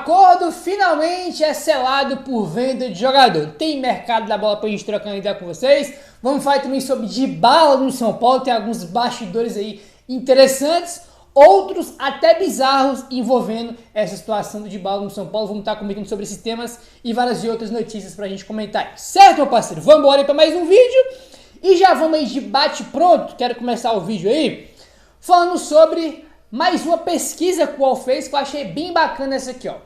acordo finalmente é selado por venda de jogador. Tem mercado da bola pra gente trocar uma ideia com vocês. Vamos falar também sobre Dybala no São Paulo. Tem alguns bastidores aí interessantes, outros até bizarros envolvendo essa situação do Dybala no São Paulo. Vamos estar comentando sobre esses temas e várias outras notícias pra gente comentar. Certo, meu parceiro? Vamos embora aí pra mais um vídeo. E já vamos aí de bate pronto. Quero começar o vídeo aí falando sobre mais uma pesquisa que o UOL fez, que eu achei bem bacana essa aqui, ó.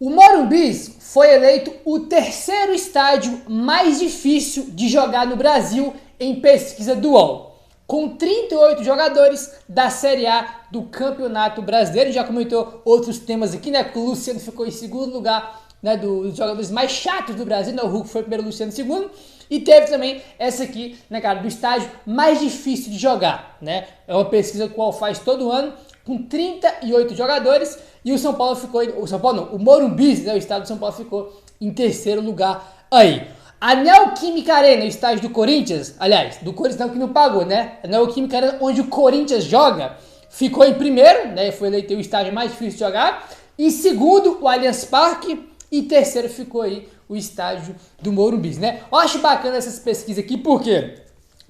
O Morumbi foi eleito o terceiro estádio mais difícil de jogar no Brasil em pesquisa do UOL, com 38 jogadores da Série A do Campeonato Brasileiro. Já comentou outros temas aqui, né? Que o Luciano ficou em segundo lugar, né, dos jogadores mais chatos do Brasil, né? O Hulk foi primeiro, o Luciano segundo. E teve também essa aqui, né, cara, do estádio mais difícil de jogar, né? É uma pesquisa que o UOL faz todo ano, com 38 jogadores, e o São Paulo ficou, o Morumbi, né, o estado de São Paulo ficou em terceiro lugar aí. A Neoquímica Arena, o estádio do Corinthians, aliás, do Corinthians não, que não pagou, né? A Neoquímica Arena, onde o Corinthians joga, ficou em primeiro, né? Foi eleito o estádio mais difícil de jogar. Em segundo, o Allianz Parque. E terceiro ficou aí o estádio do Morumbi, né? Eu acho bacana essas pesquisas aqui, por quê?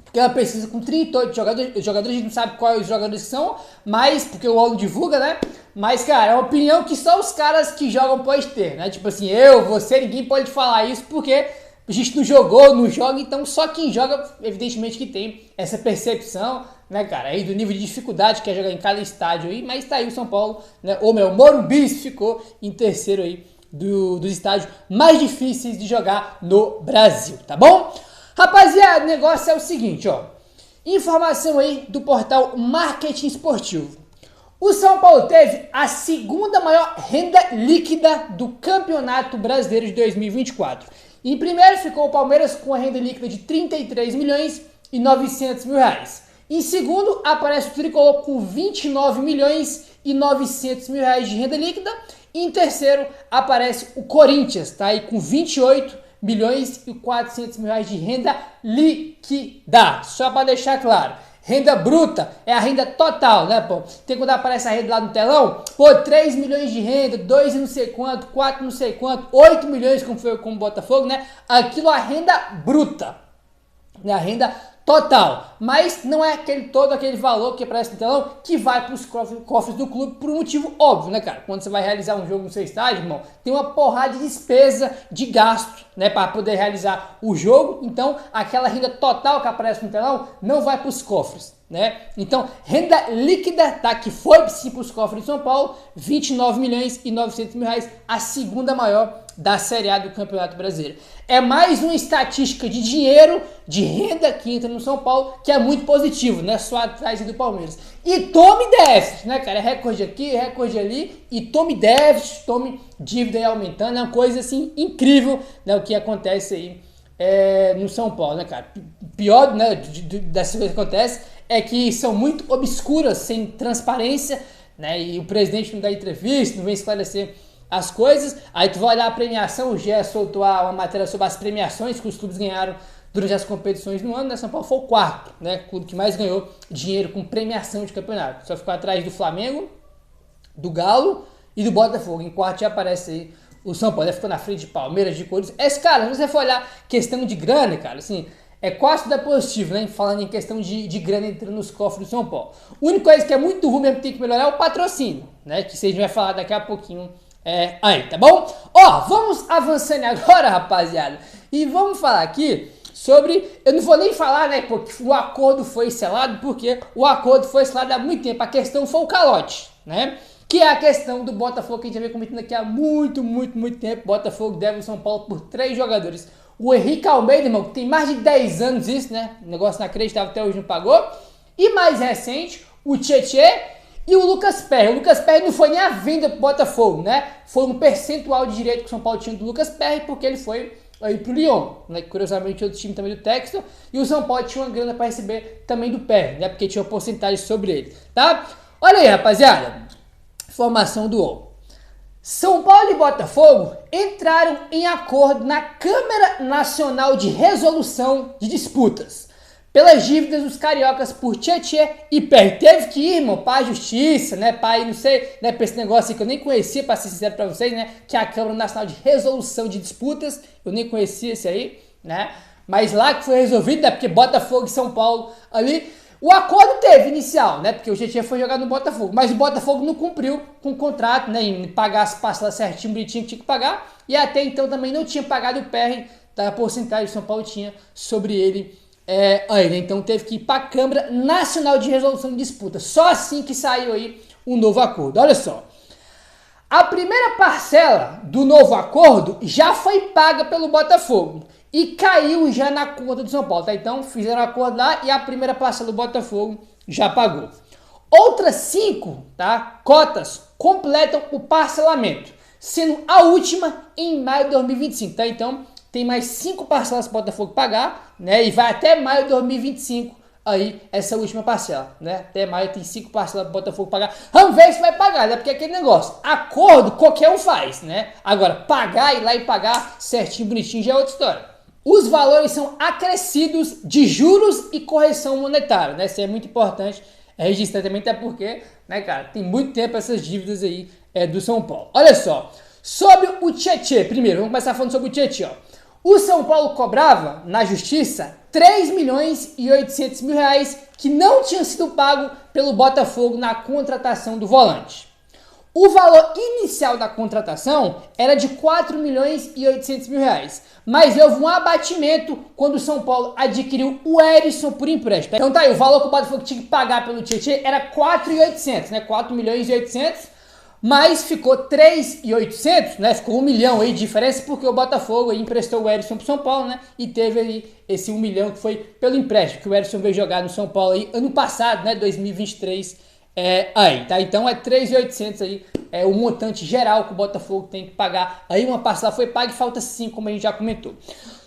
Porque é uma pesquisa com 38 jogadores, a gente não sabe quais os jogadores são, mas, porque o UOL divulga, né? Mas, cara, é uma opinião que só os caras que jogam podem ter, né? Tipo assim, você, ninguém pode falar isso, porque a gente não jogou, não joga, então só quem joga, evidentemente, que tem essa percepção, né, cara, aí do nível de dificuldade que é jogar em cada estádio aí, mas tá aí o São Paulo, né? O Morumbi ficou em terceiro aí dos estádios mais difíceis de jogar no Brasil, tá bom? Rapaziada, o negócio é o seguinte, ó. Informação aí do portal Marketing Esportivo. O São Paulo teve a segunda maior renda líquida do Campeonato Brasileiro de 2024. Em primeiro ficou o Palmeiras com a renda líquida de 33 milhões e 900 mil reais. Em segundo aparece o Tricolor com 29 milhões e 900 mil reais de renda líquida. E em terceiro aparece o Corinthians, tá aí com 28 milhões e 400 mil reais de renda líquida. Só para deixar claro, renda bruta é a renda total, né, pô? Tem quando aparece a renda lá no telão, pô, 3 milhões de renda, 2 e não sei quanto, 4 não sei quanto, 8 milhões como foi com o Botafogo, né? Aquilo é a renda bruta, né? A renda total, mas não é todo aquele valor que aparece no telão que vai para os cofres do clube por um motivo óbvio, né, cara? Quando você vai realizar um jogo no seu estádio, irmão, tem uma porrada de despesa, de gasto, né, para poder realizar o jogo. Então, aquela renda total que aparece no telão não vai para os cofres, né? Então, renda líquida, tá? Que foi sim para os cofres de São Paulo, 29 milhões e 900 mil reais, a segunda maior da Série A do Campeonato Brasileiro. É mais uma estatística de dinheiro, de renda que entra no São Paulo, que é muito positivo, né? Só atrás do Palmeiras. E tome déficit, né, cara? É recorde aqui, recorde ali, e tome déficit, tome dívida aí aumentando. É uma coisa, assim, incrível, né? O que acontece aí no São Paulo, né, cara? Pior, né, dessa coisa que acontece é que são muito obscuras, sem transparência, né? E o presidente não dá entrevista, não vem esclarecer as coisas. Aí tu vai olhar a premiação, o GE soltou uma matéria sobre as premiações que os clubes ganharam durante as competições no ano, né? São Paulo foi o quarto, né? O clube que mais ganhou dinheiro com premiação de campeonato. Só ficou atrás do Flamengo, do Galo e do Botafogo. Em quarto já aparece aí o São Paulo. Já ficou na frente de Palmeiras, de Corinthians. Esse cara, se você for olhar questão de grana, cara, assim, é quase tudo positivo, né? Falando em questão de grana entrando nos cofres do São Paulo. A única coisa que é muito ruim mesmo que tem que melhorar é o patrocínio, né? Que vocês vão falar daqui a pouquinho. Aí, tá bom? Ó, vamos avançando agora, rapaziada, e vamos falar aqui sobre, eu não vou nem falar, né, porque o acordo foi selado, porque o acordo foi selado há muito tempo, a questão foi o calote, né, que é a questão do Botafogo, que a gente já vem comentando aqui há muito tempo. Botafogo deve o São Paulo por 3 jogadores, o Henrique Almeida, irmão, que tem mais de 10 anos isso, né, o negócio inacreditável, até hoje não pagou, e mais recente, o Tietê e o Lucas Perry. O Lucas Perry não foi nem a venda pro Botafogo, né? Foi um percentual de direito que o São Paulo tinha do Lucas Perry, porque ele foi aí pro Lyon, né? Curiosamente, outro time também do Texas. E o São Paulo tinha uma grana para receber também do Perry, né? Porque tinha uma porcentagem sobre ele, tá? Olha aí, rapaziada. Informação do UOL. São Paulo e Botafogo entraram em acordo na Câmara Nacional de Resolução de Disputas pelas dívidas dos cariocas por Tietê e Perry. Teve que ir, irmão, para a justiça, né, para ir, não sei, né, para esse negócio aí que eu nem conhecia, para ser sincero para vocês, né, que é a Câmara Nacional de Resolução de Disputas, eu nem conhecia esse aí, né, mas lá que foi resolvido, né, porque Botafogo e São Paulo ali, o acordo teve inicial, né, porque o Tietê foi jogar no Botafogo, mas o Botafogo não cumpriu com o contrato, né, em pagar as parcelas certinho, bonitinho que tinha que pagar, e até então também não tinha pagado o Perry da porcentagem que o São Paulo tinha sobre ele. Aí, né? Então teve que ir para a Câmara Nacional de Resolução de Disputa. Só assim que saiu aí um novo acordo. Olha só. A primeira parcela do novo acordo já foi paga pelo Botafogo e caiu já na conta do São Paulo. Tá? Então fizeram acordo lá e a primeira parcela do Botafogo já pagou. Outras 5, tá, cotas completam o parcelamento, sendo a última em maio de 2025. Tá? Então tem mais 5 parcelas para o Botafogo pagar, né? E vai até maio de 2025 aí essa última parcela, né? Até maio tem 5 parcelas para o Botafogo pagar. Vamos ver se vai pagar, né? Porque aquele negócio, acordo qualquer um faz, né? Agora, pagar, ir lá e pagar certinho, bonitinho, já é outra história. Os valores são acrescidos de juros e correção monetária, né? Isso é muito importante registrar também, até porque, né, cara, tem muito tempo essas dívidas aí do São Paulo. Olha só, sobre o Tietê, primeiro, vamos começar falando sobre o Tietê, ó. O São Paulo cobrava, na justiça, 3 milhões e 800 mil reais que não tinham sido pago pelo Botafogo na contratação do volante. O valor inicial da contratação era de 4 milhões e 800 mil reais, mas houve um abatimento quando o São Paulo adquiriu o Herisson por empréstimo. Então tá aí, o valor que o Botafogo tinha que pagar pelo Tietê era 4.800, né? 4 milhões e 800. Mas ficou 3.800, né? Ficou 1 milhão aí de diferença porque o Botafogo aí emprestou o Herisson pro São Paulo, né? E teve aí esse 1 milhão que foi pelo empréstimo que o Herisson veio jogar no São Paulo aí ano passado, né? 2023 aí, tá? Então é 3.800 aí, o montante geral que o Botafogo tem que pagar. Aí uma parcela foi paga e falta 5, como a gente já comentou.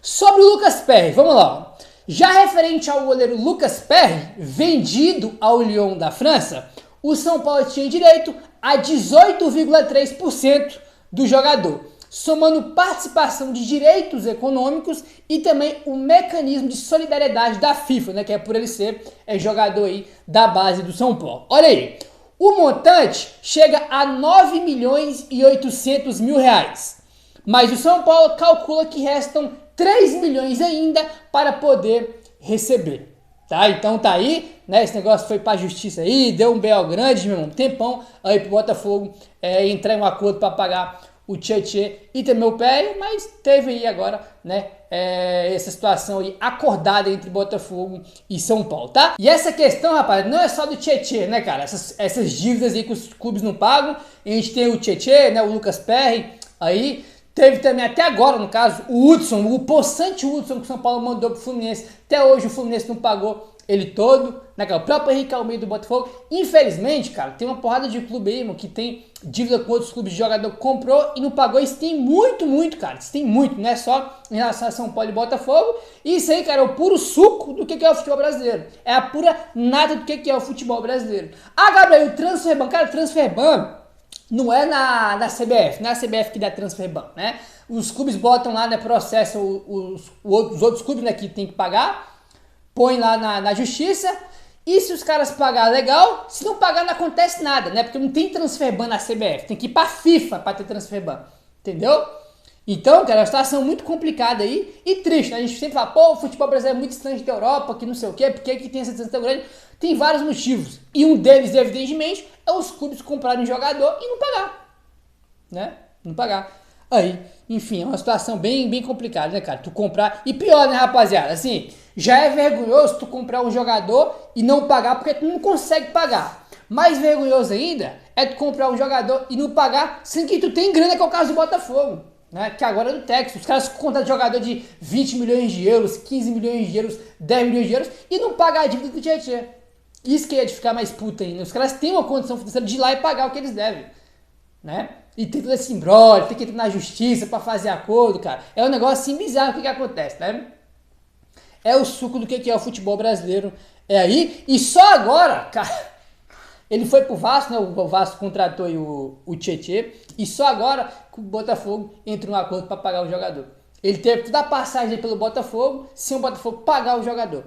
Sobre o Lucas Perry, vamos lá. Já referente ao goleiro Lucas Perry, vendido ao Lyon da França, o São Paulo tinha direito a 18,3% do jogador, somando participação de direitos econômicos e também o mecanismo de solidariedade da FIFA, né, que é por ele ser jogador aí da base do São Paulo. Olha aí, o montante chega a 9 milhões e 800 mil reais, mas o São Paulo calcula que restam 3 milhões ainda para poder receber. Tá, então tá aí, né? Esse negócio foi pra justiça aí, deu um B.O. grande, meu irmão, um tempão aí pro Botafogo entrar em um acordo para pagar o Tietê e também o Perry, mas teve aí agora, né, essa situação aí acordada entre Botafogo e São Paulo, tá? E essa questão, rapaz, não é só do Tietê, né, cara? Essas dívidas aí que os clubes não pagam, a gente tem o Tietê, né, o Lucas Perry aí. Teve também, até agora, no caso, o Hudson, o possante Hudson que o São Paulo mandou pro Fluminense. Até hoje o Fluminense não pagou ele todo, né, cara? O próprio Henrique Almeida do Botafogo. Infelizmente, cara, tem uma porrada de clube aí, irmão, que tem dívida com outros clubes de jogador que comprou e não pagou. Isso tem muito, cara. Isso tem muito, não é só em relação a São Paulo e Botafogo. E isso aí, cara, é o puro suco do que é o futebol brasileiro. É a pura nada do que é o futebol brasileiro. Ah, Gabriel, o Transferban, cara, o Transferban não é na CBF, não é a CBF que dá Transferban, né? Os clubes botam lá, né, processo os outros clubes, né, que tem que pagar, põe lá na justiça, e se os caras pagar, legal, se não pagar não acontece nada, né? Porque não tem Transferban na CBF, tem que ir pra FIFA pra ter Transferban, entendeu? Então, cara, é uma situação muito complicada aí e triste, né? A gente sempre fala, pô, o futebol brasileiro é muito distante da Europa, que não sei o quê, por que tem essa distância tão grande? Tem vários motivos. E um deles, evidentemente, é os clubes comprarem um jogador e não pagar, né? Não pagar. Aí, enfim, é uma situação bem complicada, né, cara? Tu comprar... E pior, né, rapaziada? Assim, já é vergonhoso tu comprar um jogador e não pagar porque tu não consegue pagar. Mais vergonhoso ainda é tu comprar um jogador e não pagar sem que tu tem grana, que é o caso do Botafogo, né? Que agora é do Texas. Os caras contratam jogador de 20 milhões de euros, 15 milhões de euros, 10 milhões de euros e não pagar a dívida do Tietê. Isso que é de ficar mais puta ainda. Os caras têm uma condição financeira de ir lá e pagar o que eles devem, né? E tem todo esse imbróglio, tem que entrar na justiça pra fazer acordo, cara. É um negócio assim bizarro o que acontece, né? É o suco do que é o futebol brasileiro. É aí. E só agora, cara, ele foi pro Vasco, né? O Vasco contratou aí o Tietê. E só agora que o Botafogo entrou em um acordo pra pagar o jogador. Ele teve toda a passagem pelo Botafogo sem o Botafogo pagar o jogador.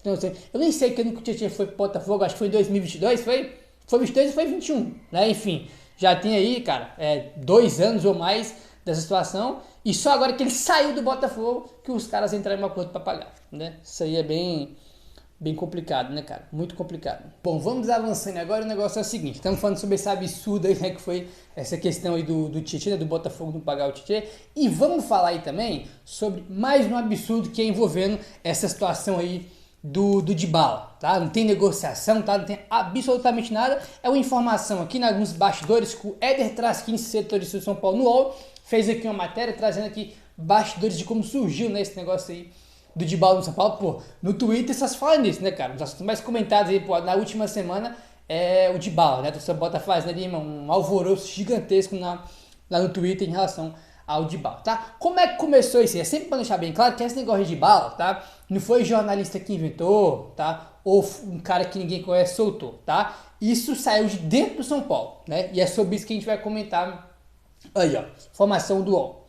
Então, assim, eu nem sei quando que o Tietchan foi pro Botafogo, acho que foi em 2022, foi 22 ou foi 21, né? Enfim, já tem aí, cara, 2 anos ou mais dessa situação, e só agora que ele saiu do Botafogo que os caras entraram em um acordo para pagar, né? Isso aí é bem complicado, né, cara? Muito complicado. Bom, vamos avançando agora. O negócio é o seguinte: estamos falando sobre esse absurdo aí, né, que foi essa questão aí do Tietchan, né, do Botafogo não pagar o Tietchan, e vamos falar aí também sobre mais um absurdo que é envolvendo essa situação aí do Dybala, tá? Não tem negociação, tá? Não tem absolutamente nada. É uma informação aqui, né, alguns bastidores que o Éder Trasquini, setorista do São Paulo no UOL, fez aqui uma matéria trazendo aqui bastidores de como surgiu, né, esse negócio aí do Dybala no São Paulo. Pô, no Twitter só se fala nisso, né, cara? Um dos assuntos mais comentados aí, pô, na última semana é o Dybala, né? O São Paulo tá fazendo ali um alvoroço gigantesco lá no Twitter em relação ao Dybala, tá? Como é que começou isso aí? É sempre pra deixar bem claro que esse negócio de Dybala, tá? Não foi jornalista que inventou, tá? Ou um cara que ninguém conhece soltou, tá? Isso saiu de dentro do São Paulo, né? E é sobre isso que a gente vai comentar aí, ó. Informação do UOL.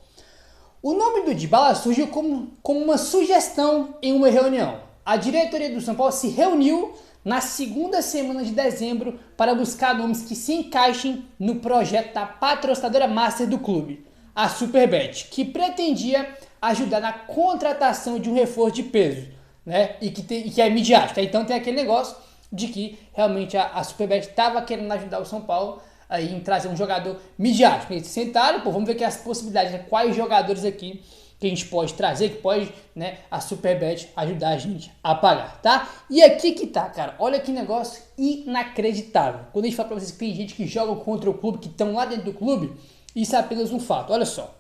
O nome do Dybala surgiu como uma sugestão em uma reunião. A diretoria do São Paulo se reuniu na segunda semana de dezembro para buscar nomes que se encaixem no projeto da patrocinadora master do clube, a Superbet, que pretendia ajudar na contratação de um reforço de peso, né? E que é midiático. Então tem aquele negócio de que realmente a Superbet estava querendo ajudar o São Paulo aí em trazer um jogador midiático. Eles sentaram, pô, vamos ver aqui as possibilidades, né? Quais jogadores aqui que a gente pode trazer, que pode, né, a Superbet ajudar a gente a pagar, tá? E aqui que tá, cara, olha que negócio inacreditável. Quando a gente fala pra vocês que tem gente que joga contra o clube, que estão lá dentro do clube, isso é apenas um fato, olha só.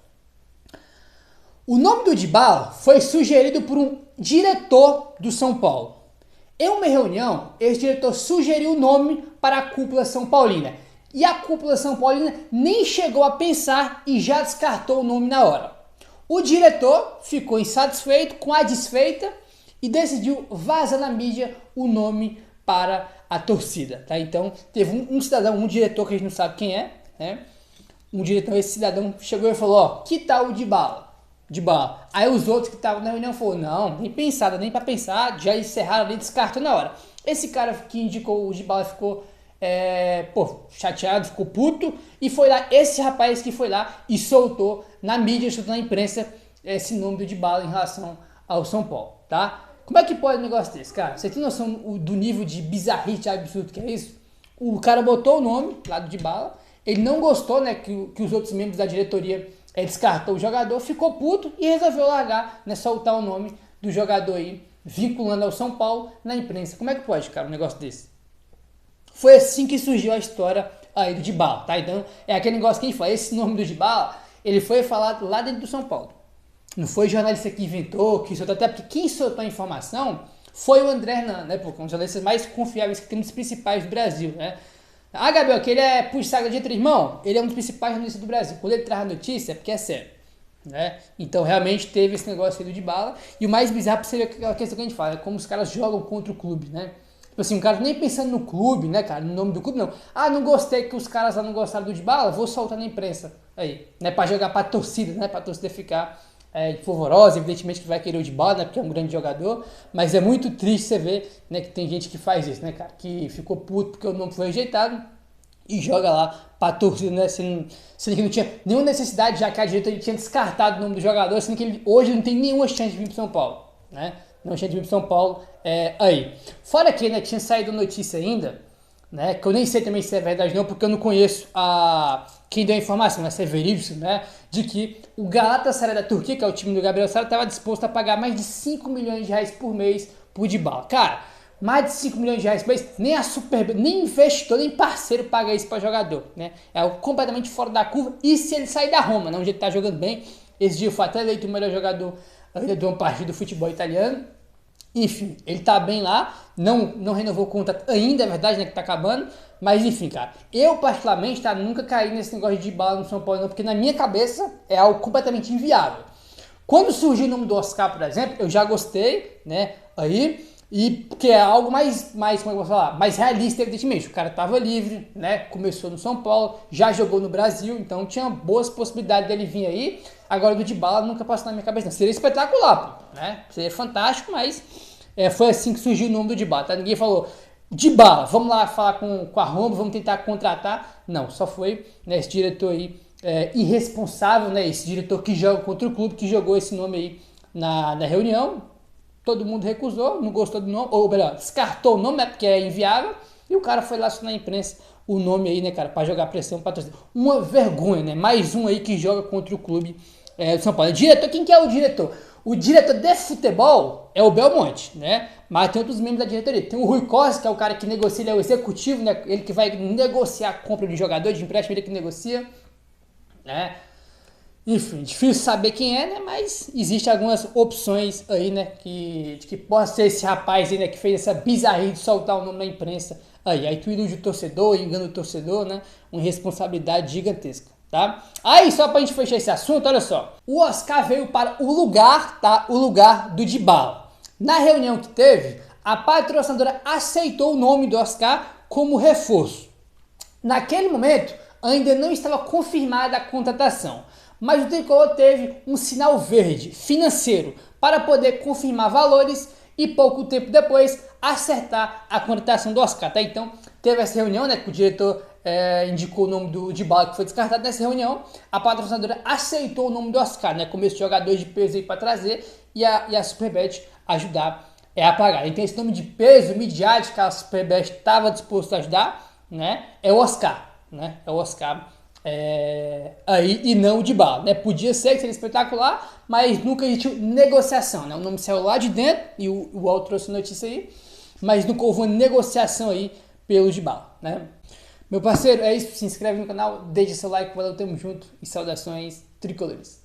O nome do Dybala foi sugerido por um diretor do São Paulo. Em uma reunião, esse diretor sugeriu o nome para a cúpula São Paulina. E a cúpula São Paulina nem chegou a pensar e já descartou o nome na hora. O diretor ficou insatisfeito com a desfeita e decidiu vazar na mídia o nome para a torcida, tá? Então, teve um cidadão, um diretor que a gente não sabe quem é, né? Um diretor, esse cidadão chegou e falou, ó, que tal o Dybala? Aí os outros que estavam na reunião falaram, não, nem pensada, nem para pensar, já encerraram ali, descartou na hora. Esse cara que indicou o Dybala ficou chateado, ficou puto, e foi lá, esse rapaz que foi lá e soltou na mídia, soltou na imprensa esse nome do Dybala em relação ao São Paulo, tá? Como é que pode um negócio desse, cara? Você tem noção do nível de bizarrice absurdo que é isso? O cara botou o nome lá do Dybala, ele não gostou, né, que os outros membros da diretoria descartou o jogador, ficou puto e resolveu largar, né, soltar o nome do jogador aí, vinculando ao São Paulo na imprensa. Como é que pode, cara, um negócio desse? Foi assim que surgiu a história aí do Dybala, tá? Então, é aquele negócio que a gente fala, esse nome do Dybala, ele foi falado lá dentro do São Paulo. Não foi jornalista que inventou, que soltou, até porque quem soltou a informação foi o André Hernan, né? Porque um dos jornalistas mais confiáveis que tem, um dos principais do Brasil, né? Ah, Gabriel, que ele é puxa-saco de irmão, ele é um dos principais jornalistas do Brasil. Quando ele traz a notícia, é porque é sério, né? Então, realmente teve esse negócio aí do Dybala. E o mais bizarro seria aquela questão que a gente fala, é como os caras jogam contra o clube, né? Tipo assim, o cara nem pensando no clube, né, cara, no nome do clube, não. Ah, não gostei que os caras lá não gostaram do Dybala, vou soltar na imprensa aí, né, pra jogar pra torcida, né, pra torcida ficar polvorosa. Evidentemente que vai querer o Dybala, né, porque é um grande jogador, mas é muito triste você ver, né, que tem gente que faz isso, né, cara, que ficou puto porque o nome foi rejeitado e joga lá pra torcida, né, sendo que não tinha nenhuma necessidade, já que a diretoria tinha descartado o nome do jogador, sendo que ele hoje não tem nenhuma chance de vir pro São Paulo, né. Não tinha de vir para São Paulo aí. Fora que, né, tinha saído notícia ainda, né, que eu nem sei também se é verdade não, porque eu não conheço quem deu a informação, né, se é verídico, né, de que o Galatasaray da Turquia, que é o time do Gabriel Sara, estava disposto a pagar mais de 5 milhões de reais por mês por Dybala. Cara, mais de 5 milhões de reais por mês, nem a Superbet, nem investidor, nem parceiro paga isso para jogador, né, é algo completamente fora da curva. E se ele sair da Roma, né, onde ele está jogando bem, esse dia foi até eleito o melhor jogador de uma partida do futebol italiano. Enfim, ele tá bem lá, não renovou o contrato ainda, é verdade, né, que tá acabando, mas enfim, cara, eu particularmente, tá, nunca caí nesse negócio de Dybala no São Paulo não, porque na minha cabeça é algo completamente inviável. Quando surgiu o nome do Oscar, por exemplo, eu já gostei, né, aí, e porque é algo mais, como é que eu vou falar, mais realista, evidentemente. O cara tava livre, né, começou no São Paulo, já jogou no Brasil, então tinha boas possibilidades dele vir aí. Agora do Dybala nunca passou na minha cabeça, não. Seria espetacular, pô, né, seria fantástico, mas Foi assim que surgiu o nome do Dybala, tá? Ninguém falou, Dybala, vamos lá falar com a Roma, vamos tentar contratar. Não, só foi, né, esse diretor aí irresponsável, né, esse diretor que joga contra o clube, que jogou esse nome aí na reunião. Todo mundo recusou, não gostou do nome, ou melhor, descartou o nome, né, porque é inviável, e o cara foi lá só na imprensa o nome aí, né, cara, para jogar pressão, patrocínio. Uma vergonha, né, mais um aí que joga contra o clube do São Paulo. Diretor, quem que é o diretor? O diretor de futebol é o Belmonte, né? Mas tem outros membros da diretoria. Tem o Rui Costa, que é o cara que negocia, ele é o executivo, né? Ele que vai negociar a compra de jogador, de empréstimo, ele que negocia, né? Enfim, difícil saber quem é, né? Mas existem algumas opções aí, né? Que possa ser esse rapaz aí, né? Que fez essa bizarrice de soltar o nome na imprensa. Aí tu ilude o torcedor, engana o torcedor, né? Uma responsabilidade gigantesca. Tá? Aí, só pra gente fechar esse assunto, olha só. O Oscar veio para o lugar, tá? O lugar do Dybala. Na reunião que teve, a patrocinadora aceitou o nome do Oscar como reforço. Naquele momento, ainda não estava confirmada a contratação, mas o Tricolor teve um sinal verde financeiro para poder confirmar valores e pouco tempo depois acertar a contratação do Oscar, tá? Então, teve essa reunião, né, que o diretor indicou o nome do Dybala, que foi descartado nessa reunião. A patrocinadora aceitou o nome do Oscar, né, como esse jogador de peso aí para trazer, e a Superbet ajudar a pagar. Então, esse nome de peso midiático que a Superbet estava disposto a ajudar, né, é o Oscar, né, é o Oscar aí, e não o Dybala, né? Podia ser que seria espetacular, mas nunca existiu negociação, né? O nome saiu lá de dentro e o Al trouxe notícia aí, mas nunca houve uma negociação aí pelo Dybala, né? Meu parceiro, é isso. Se inscreve no canal, deixa seu like, valeu, tamo junto e saudações tricolores.